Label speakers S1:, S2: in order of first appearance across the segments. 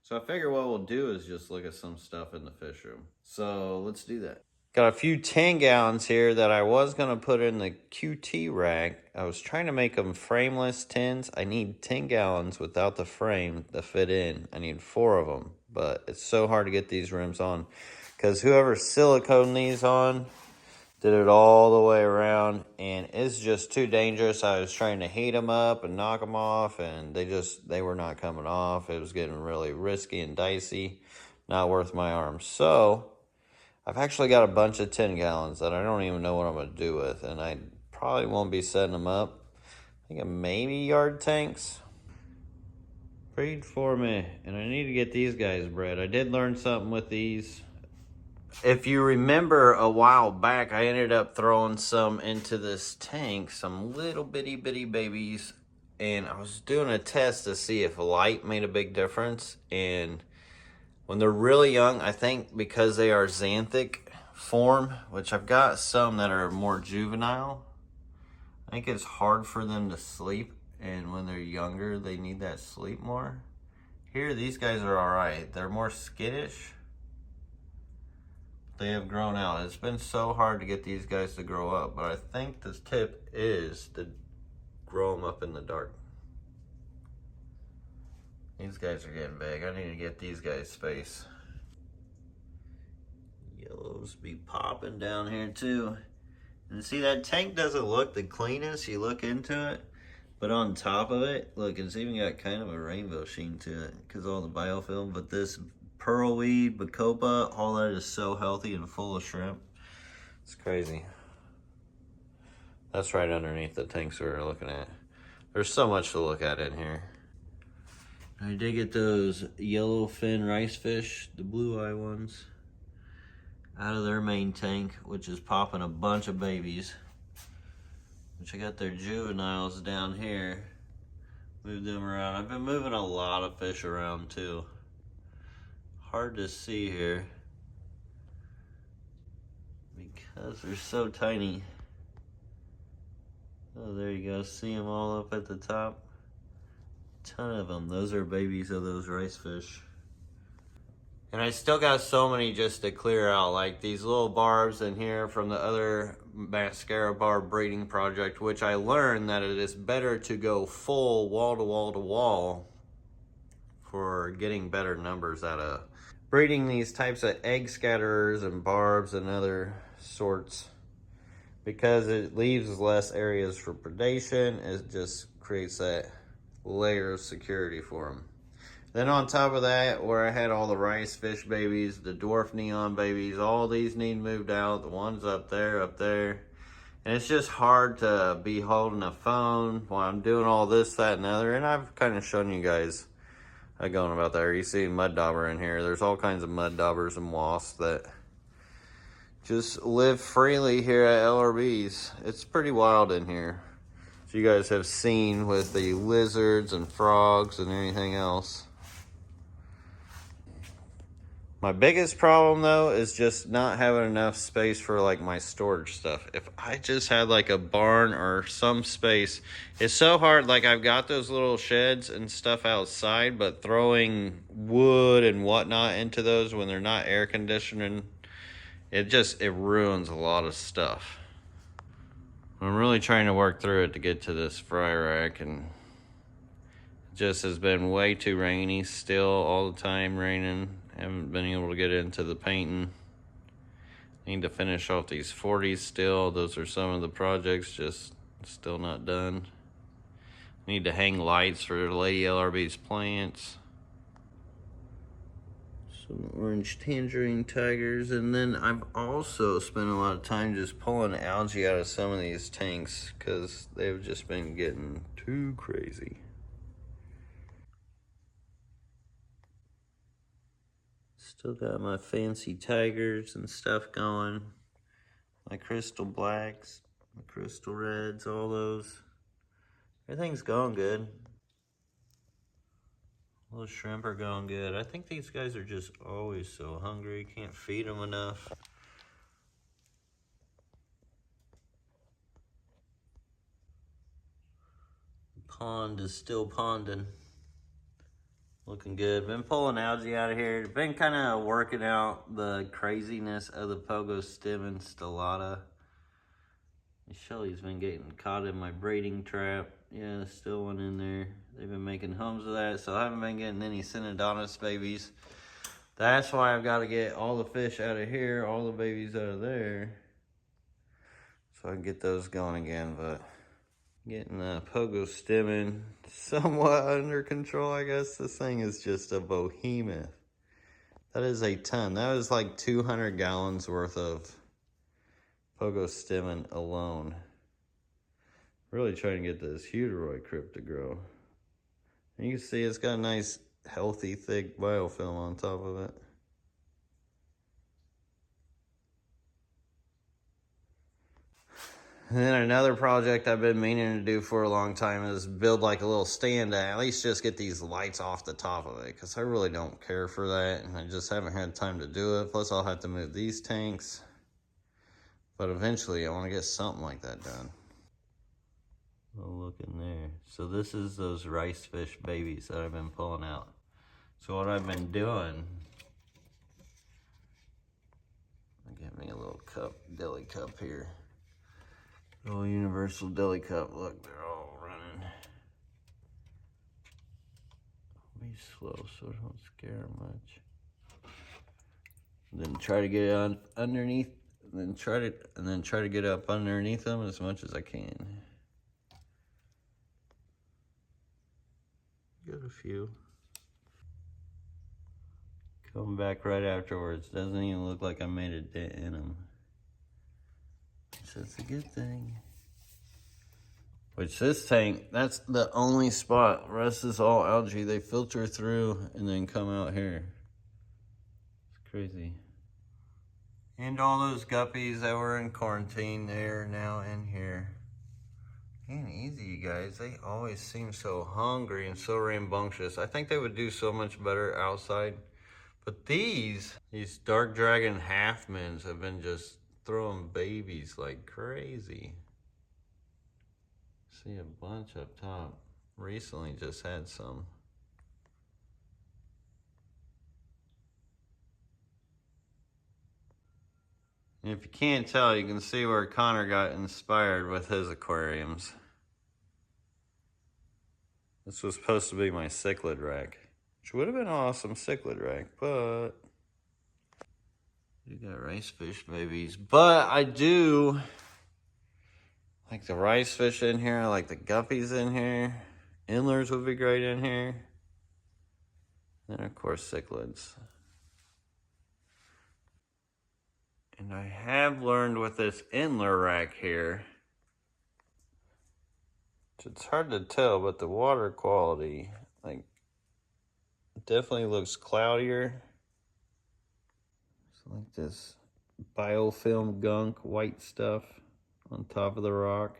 S1: So I figure what we'll do is just look at some stuff in the fish room. So let's do that. Got a few 10 gallons here that I was going to put in the QT rack. I was trying to make them frameless tins. I need 10 gallons without the frame to fit in. I need 4 of them, but it's so hard to get these rims on because whoever siliconed these on did it all the way around, and it's just too dangerous. I was trying to heat them up and knock them off, and they were not coming off. It was getting really risky and dicey, not worth my arm. So I've actually got a bunch of 10 gallons that I don't even know what I'm going to do with, and I probably won't be setting them up. I think maybe yard tanks. Breed for me, and I need to get these guys bred. I did learn something with these. If you remember a while back, I ended up throwing some into this tank, some little bitty babies, and I was doing a test to see if light made a big difference. And when they're really young, I think because they are xanthic form, which I've got some that are more juvenile, I think it's hard for them to sleep, and when they're younger, they need that sleep more. Here, these guys are all right. They're more skittish. They have grown out. It's been so hard to get these guys to grow up, but I think the tip is to grow them up in the dark. These guys are getting big. I need to get these guys space. Yellows be popping down here too. And see, that tank doesn't look the cleanest. You look into it, but on top of it, look, it's even got kind of a rainbow sheen to it because all the biofilm. But this pearlweed, bacopa, all that is so healthy and full of shrimp. It's crazy. That's right underneath the tanks we were looking at. There's so much to look at in here. I did get those yellowfin rice fish, the blue eye ones, out of their main tank, which is popping a bunch of babies. Which I got their juveniles down here. Move them around. I've been moving a lot of fish around too. Hard to see here because they're so tiny. Oh, there you go. See them all up at the top? Ton of them. Those are babies of those rice fish. And I still got so many just to clear out, like these little barbs in here from the other mascara barb breeding project, which I learned that it is better to go full wall to wall to wall for getting better numbers out of breeding these types of egg scatterers and barbs and other sorts, because it leaves less areas for predation. It just creates that layer of security for them. Then on top of that, where I had all the rice fish babies, the dwarf neon babies, all these need moved out. The ones up there. And it's just hard to be holding a phone while I'm doing all this, that, and other. And I've kind of shown you guys going about there. You see mud dauber in here. There's all kinds of mud daubers and wasps that just live freely here at LRB's. It's pretty wild in here. As you guys have seen with the lizards and frogs and anything else. My biggest problem though is just not having enough space for like my storage stuff. If I just had like a barn or some space, it's so hard. Like I've got those little sheds and stuff outside, but throwing wood and whatnot into those when they're not air conditioning, it ruins a lot of stuff. I'm really trying to work through it to get to this fry rack, and it just has been way too rainy still, all the time raining. Haven't been able to get into the painting. Need to finish off these 40s still. Those are some of the projects just still not done. Need to hang lights for Lady LRB's plants. Some orange tangerine tigers. And then I've also spent a lot of time just pulling algae out of some of these tanks because they've just been getting too crazy. Still got my fancy tigers and stuff going. My crystal blacks, my crystal reds, all those. Everything's going good. Those shrimp are going good. I think these guys are just always so hungry. Can't feed them enough. The pond is still ponding. Looking good. Been pulling algae out of here. Been kind of working out the craziness of the pogo stem and stellata. Shelly's been getting caught in my braiding trap. Yeah, there's still one in there. They've been making homes with that, so I haven't been getting any Synodontis babies. That's why I've got to get all the fish out of here, all the babies out of there, so I can get those going again. But getting the pogo stemming somewhat under control, I guess. This thing is just a behemoth. That is a ton. That was like 200 gallons worth of pogo stemming alone. Really trying to get this Heuteroid crypt to grow. And you can see it's got a nice, healthy, thick biofilm on top of it. And then another project I've been meaning to do for a long time is build like a little stand to at least just get these lights off the top of it, because I really don't care for that, and I just haven't had time to do it. Plus I'll have to move these tanks. But eventually I want to get something like that done. Oh, look in there. So this is those rice fish babies that I've been pulling out. So what I've been doing, get me a little cup, deli cup here. Little universal deli cup. Look, they're all running. Be slow so don't scare them much. Then try to get it on underneath, and then try to get up underneath them as much as I can. Got a few. Come back right afterwards. Doesn't even look like I made a dent in them. So it's a good thing. Which this tank, that's the only spot. The rest is all algae. They filter through and then come out here. It's crazy. And all those guppies that were in quarantine, they're now in here. Ain't easy, you guys. They always seem so hungry and so rambunctious. I think they would do so much better outside. But these dark dragon halfmans have been just throwing babies like crazy. See a bunch up top. Recently just had some. And if you can't tell, you can see where Connor got inspired with his aquariums. This was supposed to be my cichlid rack, which would have been an awesome cichlid rack, but you got rice fish babies. But I do like the rice fish in here. I like the guppies in here. Endlers would be great in here. And of course cichlids. And I have learned with this Endler rack here, it's hard to tell, but the water quality, like, definitely looks cloudier. It's like this biofilm gunk, white stuff on top of the rock,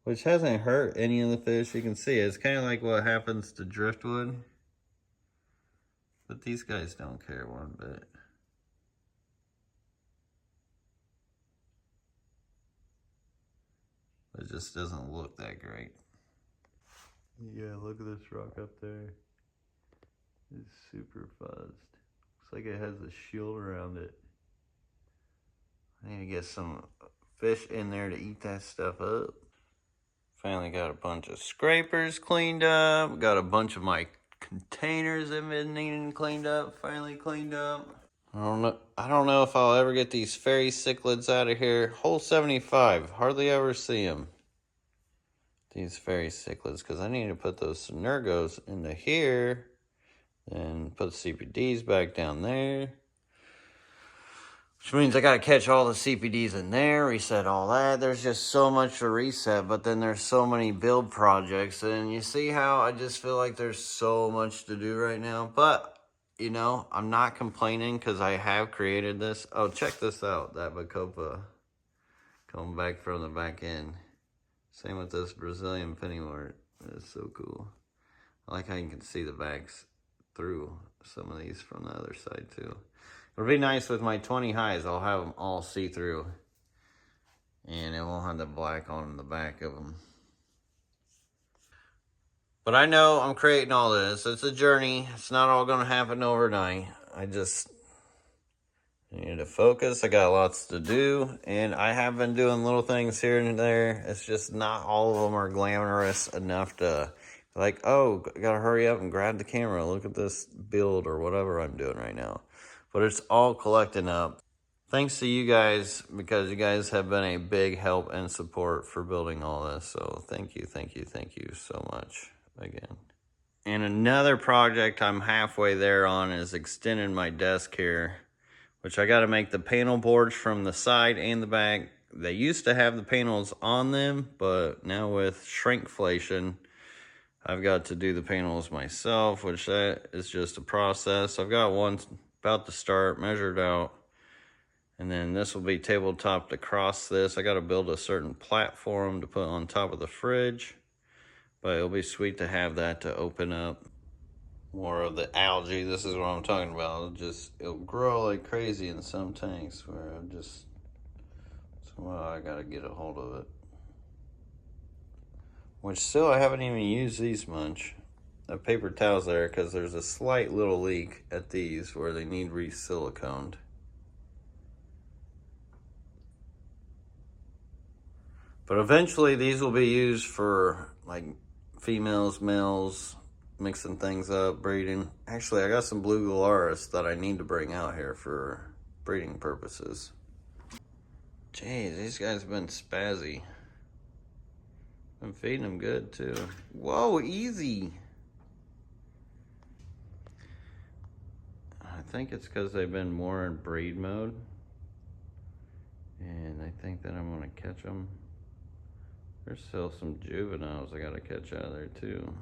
S1: which hasn't hurt any of the fish. You can see it. It's kind of like what happens to driftwood, but these guys don't care one bit. It just doesn't look that great. Yeah, look at this rock up there. It's super fuzzed. Looks like it has a shield around it. I need to get some fish in there to eat that stuff up. Finally got a bunch of scrapers cleaned up. Got a bunch of my containers that have been needing cleaned up. Finally cleaned up. I don't know if I'll ever get these fairy cichlids out of here. Hole 75. Hardly ever see them. These fairy cichlids, because I need to put those synergos into here and put CPDs back down there. Which means I got to catch all the CPDs in there, reset all that. There's just so much to reset, but then there's so many build projects. And you see how I just feel like there's so much to do right now. But, you know, I'm not complaining because I have created this. Oh, check this out. That Bacopa coming back from the back end. Same with this Brazilian pennywort. It's so cool. I like how you can see the backs through some of these from the other side too. It'll be nice with my 20 highs. I'll have them all see-through. And it won't have the black on the back of them. But I know I'm creating all this. It's a journey. It's not all going to happen overnight. I need to focus. I got lots to do. And I have been doing little things here and there. It's just not all of them are glamorous enough to, like, oh, gotta hurry up and grab the camera. Look at this build or whatever I'm doing right now. But it's all collecting up. Thanks to you guys, because you guys have been a big help and support for building all this. So thank you so much again. And another project I'm halfway there on is extending my desk here, which I got to make the panel boards from the side and the back. They used to have the panels on them, but now with shrinkflation, I've got to do the panels myself, which that is just a process. I've got one about to start, measured out. And then this will be tabletopped across this. I got to build a certain platform to put on top of the fridge. But it'll be sweet to have that to open up more of the algae. This is what I'm talking about. It'll grow like crazy in some tanks where somehow I got to get a hold of it. Which still, I haven't even used these much. The paper towels there because there's a slight little leak at these where they need re-siliconed. But eventually these will be used for like females, males, mixing things up, breeding. Actually, I got some blue gularis that I need to bring out here for breeding purposes. Jeez, these guys have been spazzy. I'm feeding them good too. Whoa, easy. I think it's because they've been more in breed mode. And I think that I'm gonna catch them. There's still some juveniles I gotta catch out of there too.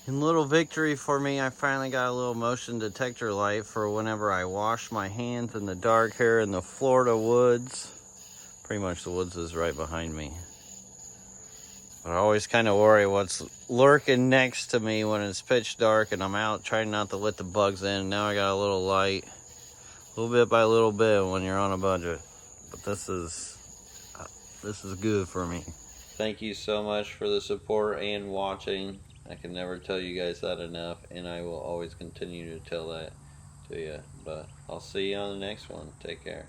S1: In little victory for me, I finally got a little motion detector light for whenever I wash my hands in the dark here in the Florida woods. Pretty much the woods is right behind me. But I always kind of worry what's lurking next to me when it's pitch dark and I'm out trying not to let the bugs in. Now I got a little light, little bit by little bit when you're on a budget. But this is good for me. Thank you so much for the support and watching. I can never tell you guys that enough, and I will always continue to tell that to you. But I'll see you on the next one. Take care.